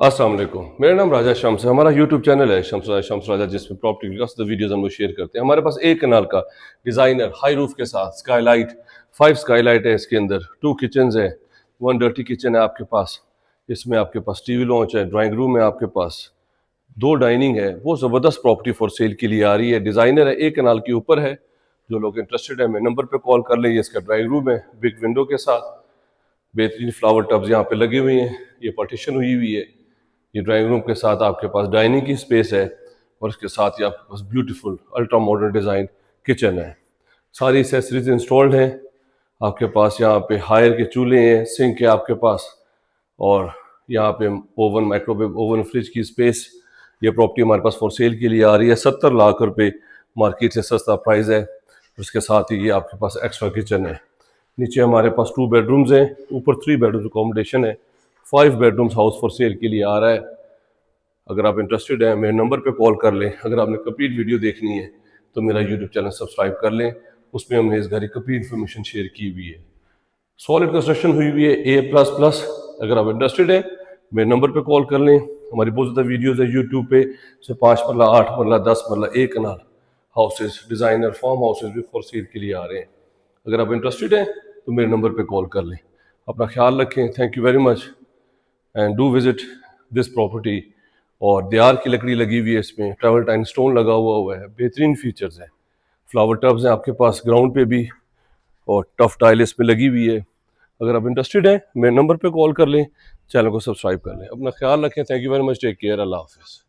अस्सलाम वालेकुम। मेरा नाम राजा शम्स है। हमारा यूट्यूब चैनल है शम्स राजा, जिसमें प्रॉपर्टी के वीडियोस हम लोग शेयर करते हैं। हमारे पास एक कनाल का डिज़ाइनर हाई रूफ के साथ स्काईलाइट, 5 स्काईलाइट है इसके अंदर, 2 किचन्स है, 1 डर्टी किचन है आपके पास। इसमें आपके पास टीवी लॉन्च है, ड्राइंग रूम है आपके पास, 2 डाइनिंग है। वो ज़बरदस्त प्रॉपर्टी फॉर सेल के लिए आ रही है। डिज़ाइनर है, एक कनाल के ऊपर है। जो लोग इंटरेस्टेड है मेरे नंबर पर कॉल कर लें। ये इसका ड्राइंग रूम है, बिग विंडो के साथ, बेहतरीन फ्लावर टब्स यहाँ पे लगे हुए हैं। ये पार्टीशन हुई हुई है। ये ड्राइंग रूम के साथ आपके पास डाइनिंग की स्पेस है और इसके साथ ही आपके पास beautiful ultra modern design kitchen है। सारी एसेसरीज इंस्टॉल्ड हैं आपके पास। यहाँ पे हायर के चूल्हे हैं, सिंक है आपके पास, और यहाँ पे ओवन, माइक्रोवेव ओवन, फ्रिज की स्पेस। ये प्रॉपर्टी हमारे पास फॉर सेल के लिए आ रही है। 70 लाख रुपए मार्केट से सस्ता प्राइस है। उसके साथ ही ये आपके पास एक्स्ट्रा किचन है। नीचे हमारे पास 2 बेडरूम्स हैं, ऊपर 3 बेडरूम्स अकोमोडेशन है। 5 बेडरूम्स हाउस फॉर सेल के लिए आ रहा है। अगर आप इंटरेस्टेड हैं मेरे नंबर पे कॉल कर लें। अगर आपने कंप्लीट वीडियो देखनी है तो मेरा यूट्यूब चैनल सब्सक्राइब कर लें। उसमें हमने इस घर की कंप्लीट इन्फॉर्मेशन शेयर की हुई है। सॉलिड कंस्ट्रक्शन हुई हुई है, A++। अगर आप इंटरेस्टेड हैं मेरे नंबर पे कॉल कर लें। हमारी बहुत ज़्यादा वीडियोज़ है यूट्यूब पे, से 5 मरला, 8 मरला, 10 मरला, एक कनाल हाउसेज, डिज़ाइनर फार्म हाउसेज भी फॉर सेल के लिए आ रहे हैं। अगर आप इंटरेस्टेड हैं तो मेरे नंबर पे कॉल कर लें। अपना ख्याल रखें। Thank you very much and do visit this property. और देयार की लकड़ी लगी हुई है, इसमें ट्रैवल टाइम स्टोन लगा हुआ है, बेहतरीन फीचर्स हैं। फ्लावर टब्स हैं आपके पास ग्राउंड पे भी, और टफ टाइल इसमें लगी हुई है। अगर आप इंटरेस्टेड हैं मेरे नंबर पे कॉल कर लें, चैनल को सब्सक्राइब कर लें। अपना ख्याल रखें। Thank you very much. Take care. Allah हाफिज़।